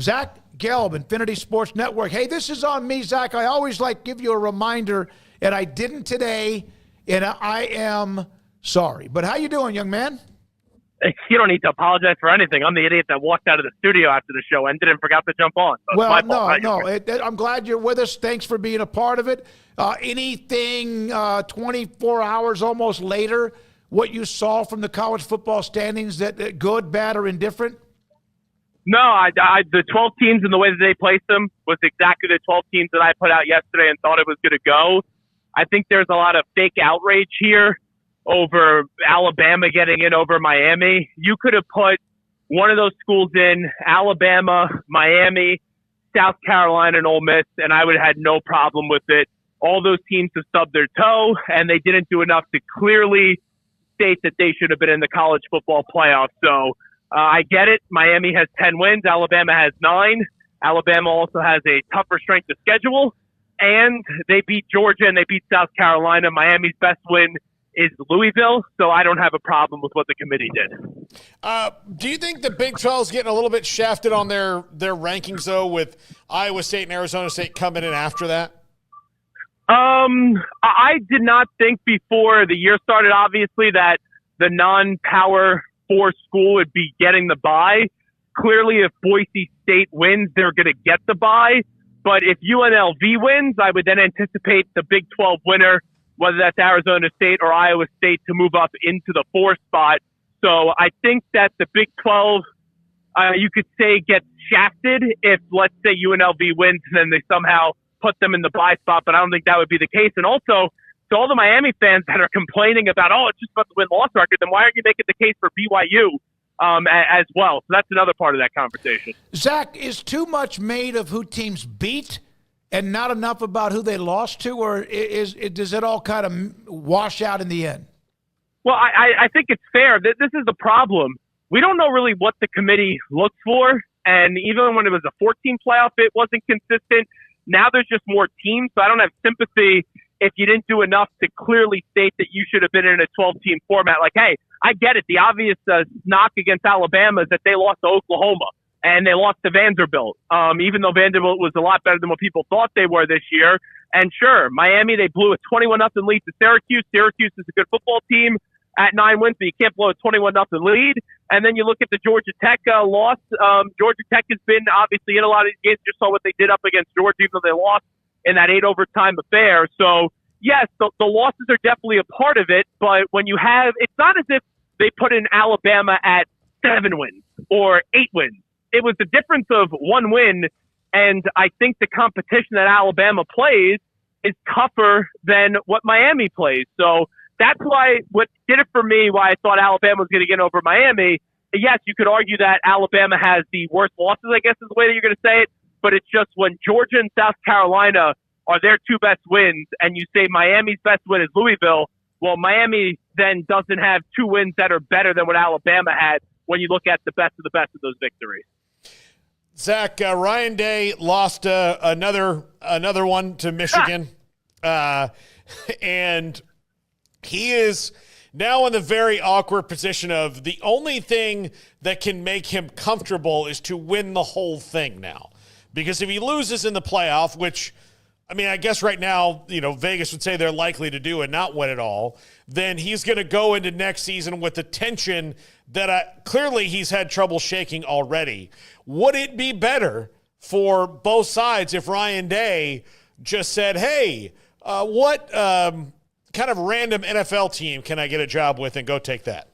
Zach Gelb, Infinity Sports Network. Hey, this is on me, Zach. I always give you a reminder, and I didn't today, and I am sorry. But how you doing, young man? You don't need to apologize for anything. I'm the idiot that walked out of the studio after the show, ended and forgot to jump on. So well, no. I'm glad you're with us. Thanks for being a part of it. Anything 24 hours almost later, what you saw from the college football standings, that good, bad, or indifferent? No, the 12 teams and the way that they placed them was exactly the 12 teams that I put out yesterday and thought it was going to go. I think there's a lot of fake outrage here over Alabama getting in over Miami. You could have put one of those schools in, Alabama, Miami, South Carolina, and Ole Miss, and I would have had no problem with it. All those teams have stubbed their toe, and they didn't do enough to clearly state that they should have been in the college football playoff. So I get it. Miami has 10 wins. Alabama has 9. Alabama also has a tougher strength of schedule, and they beat Georgia and they beat South Carolina. Miami's best win is Louisville, so I don't have a problem with what the committee did. Do you think the Big 12 is getting a little bit shafted on their rankings, though, with Iowa State and Arizona State coming in after that? I did not think before the year started, obviously, that the non-Power 4 school would be getting the bye. Clearly, if Boise State wins, they're going to get the bye. But if UNLV wins, I would then anticipate the Big 12 winner, whether that's Arizona State or Iowa State, to move up into the 4th spot. So I think that the Big 12, you could say, gets shafted if, let's say, UNLV wins and then they somehow put them in the bye spot, but I don't think that would be the case. And also, to all the Miami fans that are complaining about, it's just about the win-loss record, then why aren't you making the case for BYU as well? So that's another part of that conversation. Zach, is too much made of who teams beat and not enough about who they lost to, or does it all kind of wash out in the end? Well, I think it's fair. This is the problem. We don't know really what the committee looks for, and even when it was a 14 playoff, it wasn't consistent. Now there's just more teams, so I don't have sympathy if you didn't do enough to clearly state that you should have been in a 12-team format. Like, hey, I get it. The obvious knock against Alabama is that they lost to Oklahoma. And they lost to Vanderbilt, even though Vanderbilt was a lot better than what people thought they were this year. And sure, Miami, they blew a 21-0 lead to Syracuse. Syracuse is a good football team at 9 wins, but you can't blow a 21-0 lead. And then you look at the Georgia Tech loss. Georgia Tech has been obviously in a lot of these games. Just saw what they did up against Georgia, even though they lost in that 8-overtime affair. So, yes, the losses are definitely a part of it. But when you have – it's not as if they put in Alabama at 7 wins or 8 wins. It was the difference of 1 win, and I think the competition that Alabama plays is tougher than what Miami plays. So that's why what did it for me, why I thought Alabama was going to get over Miami. Yes, you could argue that Alabama has the worst losses, I guess is the way that you're going to say it, but it's just when Georgia and South Carolina are their 2 best wins, and you say Miami's best win is Louisville, well, Miami then doesn't have 2 wins that are better than what Alabama had when you look at the best of those victories. Zach, Ryan Day lost another one to Michigan, and he is now in the very awkward position of the only thing that can make him comfortable is to win the whole thing now. Because if he loses in the playoff, which, I mean, I guess right now, Vegas would say they're likely to do and not win it all, then he's going to go into next season with the tension that clearly he's had trouble shaking already. Would it be better for both sides if Ryan Day just said, hey, what kind of random NFL team can I get a job with and go take that?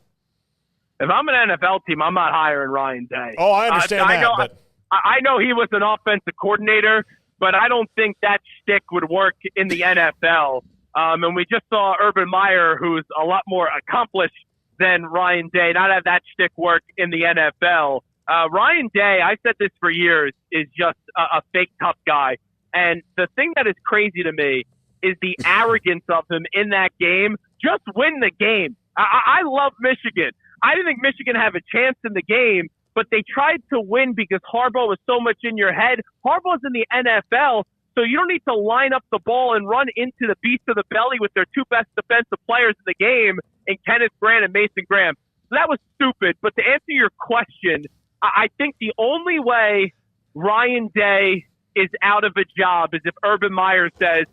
If I'm an NFL team, I'm not hiring Ryan Day. Oh, I understand that. I know he was an offensive coordinator, but I don't think that shtick would work in the NFL. And we just saw Urban Meyer, who's a lot more accomplished than Ryan Day, not have that shtick work in the NFL. Ryan Day, I've said this for years, is just a fake tough guy. And the thing that is crazy to me is the arrogance of him in that game. Just win the game. I love Michigan. I didn't think Michigan had a chance in the game, but they tried to win because Harbaugh was so much in your head. Harbaugh's in the NFL, so you don't need to line up the ball and run into the beast of the belly with their 2 best defensive players in the game, in Kenneth Grant and Mason Graham. So that was stupid. But to answer your question, I think the only way Ryan Day is out of a job as if Urban Meyer says,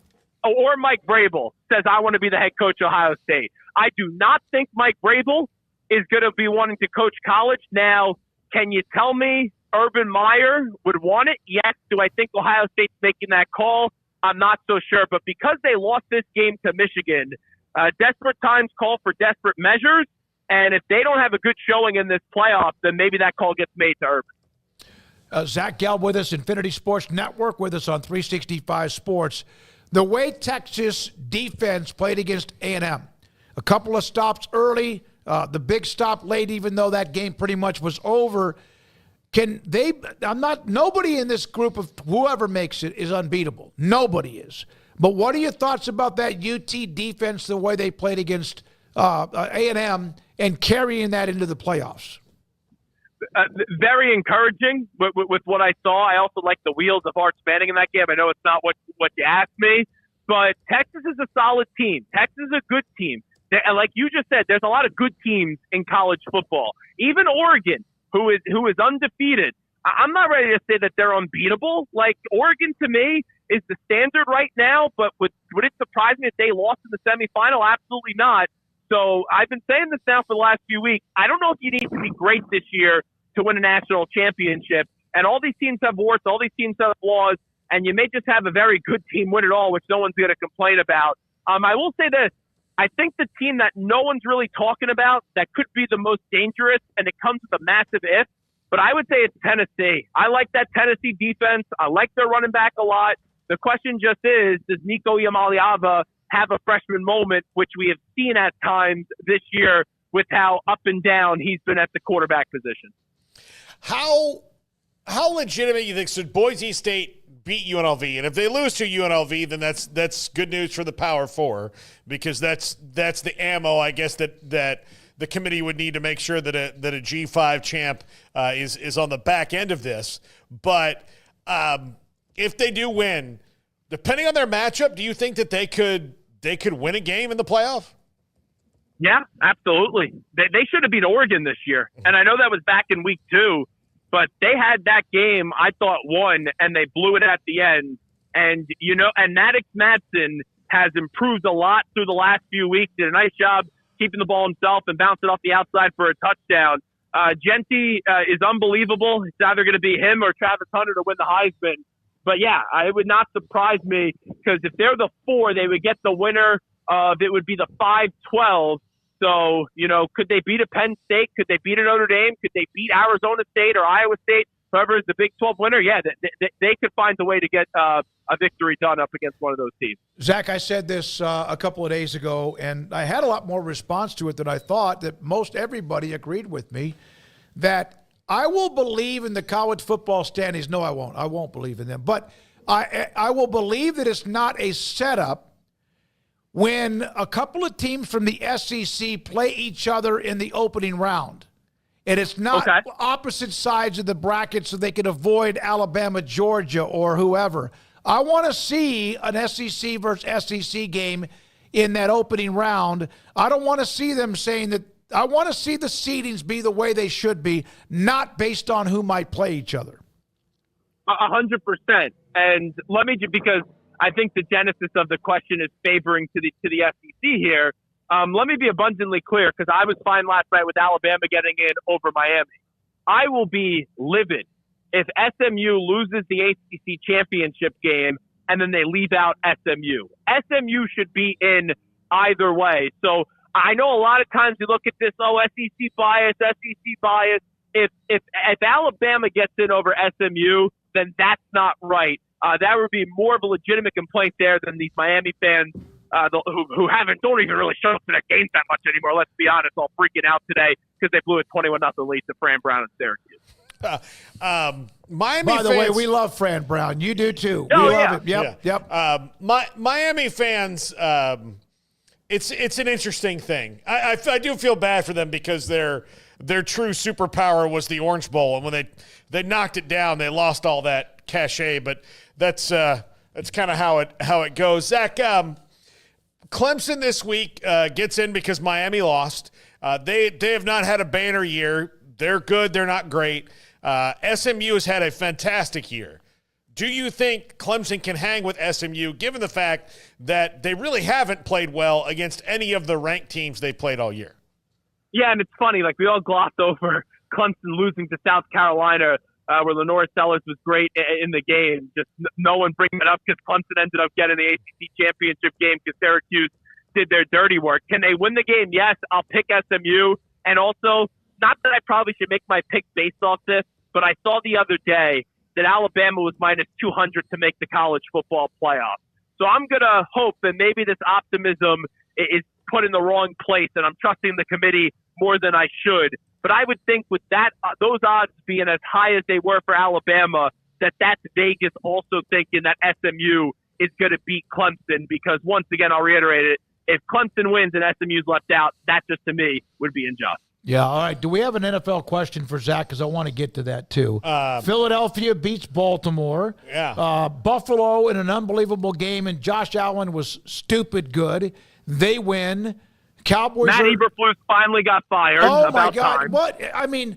or Mike Vrabel says, I want to be the head coach of Ohio State. I do not think Mike Vrabel is going to be wanting to coach college. Now, can you tell me Urban Meyer would want it? Yes. Do I think Ohio State's making that call? I'm not so sure. But because they lost this game to Michigan, desperate times call for desperate measures. And if they don't have a good showing in this playoff, then maybe that call gets made to Urban. Zach Gelb with us, Infinity Sports Network, with us on 365 Sports. The way Texas defense played against A&M, a couple of stops early, the big stop late, even though that game pretty much was over. Nobody in this group of whoever makes it is unbeatable. Nobody is. But what are your thoughts about that UT defense, the way they played against A&M and carrying that into the playoffs? Very encouraging with what I saw. I also like the wheels of Arch Manning in that game. I know it's not what you asked me, but Texas is a solid team. Texas is a good team. And like you just said, there's a lot of good teams in college football. Even Oregon, who is undefeated. I'm not ready to say that they're unbeatable. Like, Oregon to me is the standard right now, but would it surprise me if they lost in the semifinal? Absolutely not. So I've been saying this now for the last few weeks. I don't know if you need to be great this year to win a national championship. And all these teams have warts, all these teams have flaws, and you may just have a very good team win it all, which no one's going to complain about. I will say this. I think the team that no one's really talking about that could be the most dangerous, and it comes with a massive if, but I would say it's Tennessee. I like that Tennessee defense. I like their running back a lot. The question just is, does Nico Iamaleava have a freshman moment, which we have seen at times this year with how up and down he's been at the quarterback position? How legitimate you think? So Boise State beat UNLV, and if they lose to UNLV, then that's good news for the Power Four, because that's the ammo, I guess, that the committee would need to make sure that a G5 champ is on the back end of this. But if they do win, depending on their matchup, do you think that they could win a game in the playoff? Yeah, absolutely. They should have beat Oregon this year, and I know that was back in week 2. But they had that game, I thought, won, and they blew it at the end. And, and Maddox Madsen has improved a lot through the last few weeks. Did a nice job keeping the ball himself and bounced it off the outside for a touchdown. Genty is unbelievable. It's either going to be him or Travis Hunter to win the Heisman. But, yeah, it would not surprise me, because if they're the 4, they would get the winner of it would be the 5-12. So, could they beat a Penn State? Could they beat a Notre Dame? Could they beat Arizona State or Iowa State? Whoever is the Big 12 winner, yeah, they could find a way to get a victory done up against one of those teams. Zach, I said this a couple of days ago, and I had a lot more response to it than I thought, that most everybody agreed with me, that I will believe in the college football standings. No, I won't. I won't believe in them. But I will believe that it's not a setup when a couple of teams from the SEC play each other in the opening round. And it's not opposite sides of the bracket so they can avoid Alabama, Georgia, or whoever. I want to see an SEC versus SEC game in that opening round. I don't want to see them saying that. I want to see the seedings be the way they should be, not based on who might play each other. 100%. And let me just, because I think the genesis of the question is favoring to the SEC here. Let me be abundantly clear, because I was fine last night with Alabama getting in over Miami. I will be livid if SMU loses the ACC championship game and then they leave out SMU. SMU should be in either way. So I know a lot of times you look at this, SEC bias. If Alabama gets in over SMU, then that's not right. That would be more of a legitimate complaint there than these Miami fans who don't even really show up to their games that much anymore. Let's be honest, all freaking out today because they blew a 21-0 lead to Fran Brown and Syracuse. Miami By the fans, way, we love Fran Brown. You do too. Oh, we yeah. love him. Yep. Miami fans, it's an interesting thing. I do feel bad for them because their true superpower was the Orange Bowl, and when they knocked it down, they lost all that cachet. But that's kind of how it goes. Zach, Clemson this week gets in because Miami lost. They have not had a banner year. They're good. They're not great. SMU has had a fantastic year. Do you think Clemson can hang with SMU, given the fact that they really haven't played well against any of the ranked teams they played all year? Yeah, and it's funny. Like, we all glossed over Clemson losing to South Carolina, where Lenore Sellers was great in the game. Just no one bringing it up because Clemson ended up getting the ACC championship game because Syracuse did their dirty work. Can they win the game? Yes, I'll pick SMU. And also, not that I probably should make my pick based off this, but I saw the other day that Alabama was minus 200 to make the college football playoff. So I'm going to hope that maybe this optimism is put in the wrong place, and I'm trusting the committee more than I should. But I would think with that, those odds being as high as they were for Alabama, that's Vegas also thinking that SMU is going to beat Clemson because, once again, I'll reiterate it, if Clemson wins and SMU's left out, that just to me would be unjust. Yeah, all right. Do we have an NFL question for Zach? Because I want to get to that too. Philadelphia beats Baltimore. Yeah. Buffalo in an unbelievable game, and Josh Allen was stupid good. They win. Cowboys. Matt Eberflus finally got fired. Oh about my God! time. What? I mean,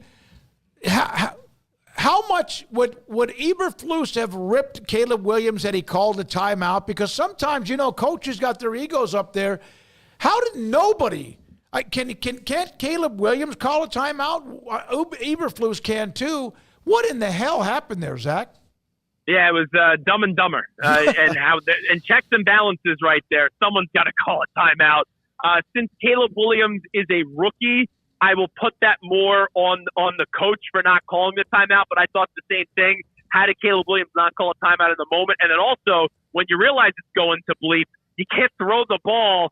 how much would Eberflus have ripped Caleb Williams had he called a timeout? Because sometimes, coaches got their egos up there. How did nobody? Can't Caleb Williams call a timeout? Eberflus can too. What in the hell happened there, Zach? Yeah, it was Dumb and Dumber, and checks and balances right there. Someone's got to call a timeout. Since Caleb Williams is a rookie, I will put that more on the coach for not calling the timeout. But I thought the same thing. How did Caleb Williams not call a timeout in the moment? And then also, when you realize it's going to bleep, you can't throw the ball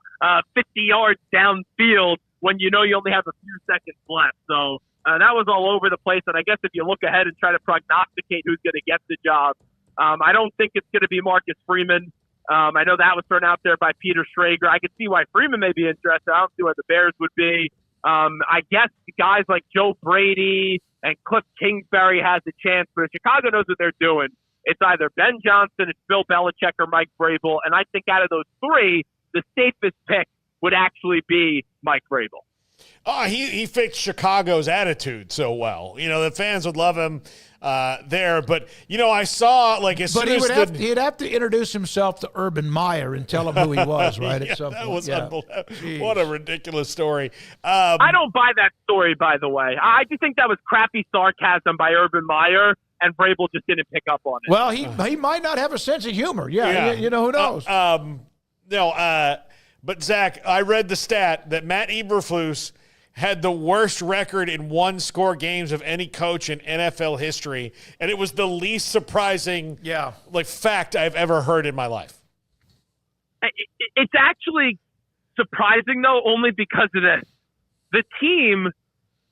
50 yards downfield when you know you only have a few seconds left. So that was all over the place. And I guess if you look ahead and try to prognosticate who's going to get the job, I don't think it's going to be Marcus Freeman. I know that was thrown out there by Peter Schrager. I could see why Freeman may be interested. I don't see where the Bears would be. I guess guys like Joe Brady and Cliff Kingsbury has a chance, but if Chicago knows what they're doing, it's either Ben Johnson, it's Bill Belichick, or Mike Vrabel. And I think out of those three, the safest pick would actually be Mike Vrabel. Oh, he fixed Chicago's attitude so well. The fans would love him there. But, I saw, he'd have to introduce himself to Urban Meyer and tell him who he was, right? Yeah, that was unbelievable. What a ridiculous story. I don't buy that story, by the way. I just think that was crappy sarcasm by Urban Meyer, and Vrabel just didn't pick up on it. Well, he might not have a sense of humor. Yeah. Who knows? But, Zach, I read the stat that Matt Eberflus had the worst record in one-score games of any coach in NFL history, and it was the least surprising fact I've ever heard in my life. It's actually surprising, though, only because of this. The team,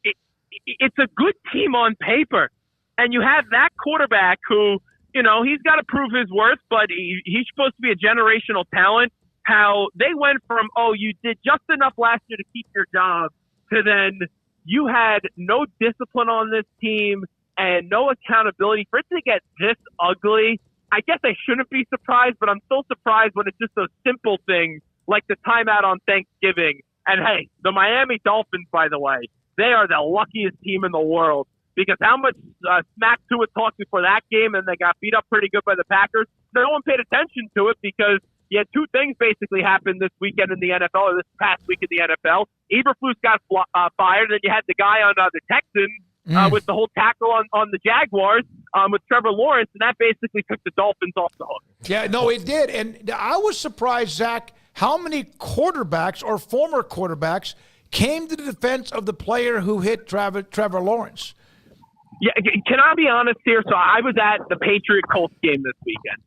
it's a good team on paper, and you have that quarterback who, he's got to prove his worth, but he's supposed to be a generational talent. How they went from, you did just enough last year to keep your job, to then you had no discipline on this team and no accountability. For it to get this ugly, I guess I shouldn't be surprised, but I'm still surprised when it's just those simple things like the timeout on Thanksgiving. And hey, the Miami Dolphins, by the way, they are the luckiest team in the world because how much smack Tua talked before that game, and they got beat up pretty good by the Packers. No one paid attention to it because you had two things basically happen this weekend in the NFL, or this past week in the NFL. Eberflus got fired, and you had the guy on the Texans with the whole tackle on the Jaguars with Trevor Lawrence, and that basically took the Dolphins off the hook. Yeah, no, it did. And I was surprised, Zach, how many quarterbacks or former quarterbacks came to the defense of the player who hit Trevor Lawrence. Yeah, can I be honest here? So I was at the Patriot-Colts game this weekend.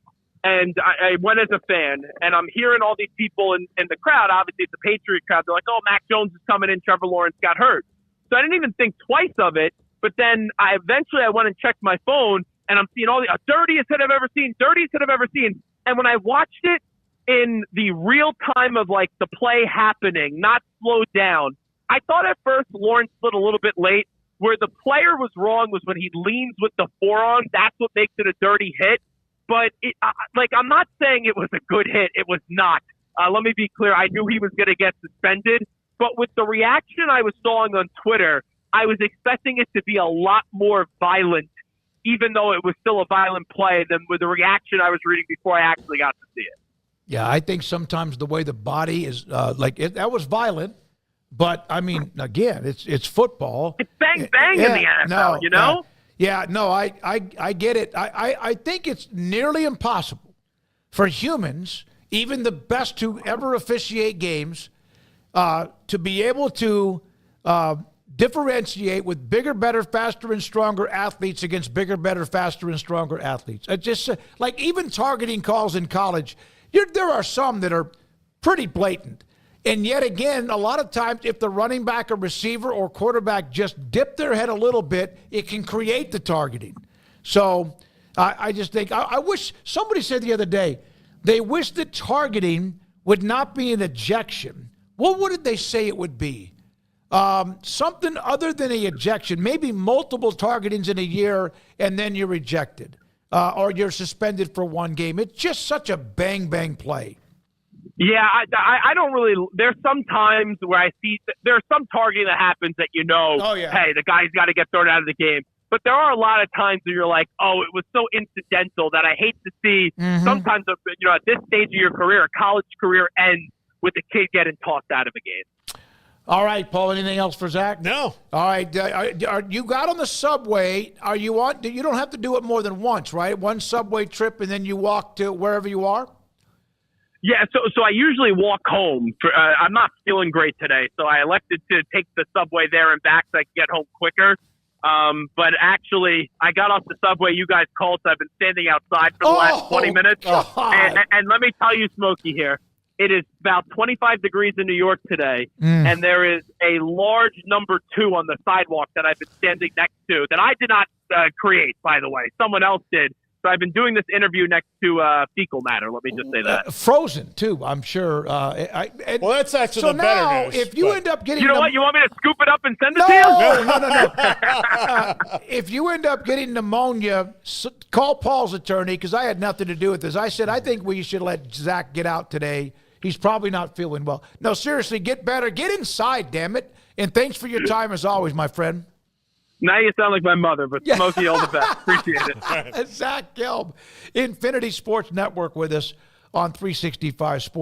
And I went as a fan, and I'm hearing all these people in the crowd. Obviously, it's a Patriot crowd. They're like, Mac Jones is coming in. Trevor Lawrence got hurt. So I didn't even think twice of it. But then I went and checked my phone, and I'm seeing all the dirtiest hit I've ever seen, dirtiest hit I've ever seen. And when I watched it in the real time of, the play happening, not slowed down, I thought at first Lawrence slid a little bit late. Where the player was wrong was when he leans with the forearm. That's what makes it a dirty hit. But, I'm not saying it was a good hit. It was not. Let me be clear. I knew he was going to get suspended. But with the reaction I was seeing on Twitter, I was expecting it to be a lot more violent, even though it was still a violent play, than with the reaction I was reading before I actually got to see it. Yeah, I think sometimes the way the body is that was violent, but I mean, again, it's football. It's bang bang in the NFL, you know? I get it. I think it's nearly impossible for humans, even the best to ever officiate games, to be able to differentiate with bigger, better, faster, and stronger athletes against bigger, better, faster, and stronger athletes. It just like even targeting calls in college, there are some that are pretty blatant. And yet again, a lot of times if the running back or receiver or quarterback just dip their head a little bit, it can create the targeting. So I just think, I wish, somebody said the other day, they wish that targeting would not be an ejection. What did they say it would be? Something other than a ejection, maybe multiple targetings in a year, and then you're ejected, or you're suspended for one game. It's just such a bang play. Yeah, I don't really. There's some times where I see there's some targeting that happens that hey, the guy's got to get thrown out of the game. But there are a lot of times where you're like, oh, it was so incidental that I hate to see. Sometimes, at this stage of your career, a college career ends with the kid getting tossed out of a game. All right, Paul, anything else for Zach? No. All right. You got on the subway. Are you on? You don't have to do it more than once, right? One subway trip, and then you walk to wherever you are? Yeah, so I usually walk home. I'm not feeling great today, so I elected to take the subway there and back so I can get home quicker. But actually, I got off the subway you guys called, so I've been standing outside for the last 20 minutes. And let me tell you, Smokey, here, it is about 25 degrees in New York today, and there is a large number 2 on the sidewalk that I've been standing next to that I did not create, by the way. Someone else did. So I've been doing this interview next to fecal matter. Let me just say that. Frozen, too, I'm sure. Well, that's actually the better news. If you end up getting... You know what? You want me to scoop it up and send it to you? No. If you end up getting pneumonia, call Paul's attorney, because I had nothing to do with this. I said, I think we should let Zach get out today. He's probably not feeling well. No, seriously, get better. Get inside, damn it. And thanks for your time, as always, my friend. Now you sound like my mother, but Smokey, all the best. Appreciate it. Zach Gelb, Infinity Sports Network with us on 365 Sports.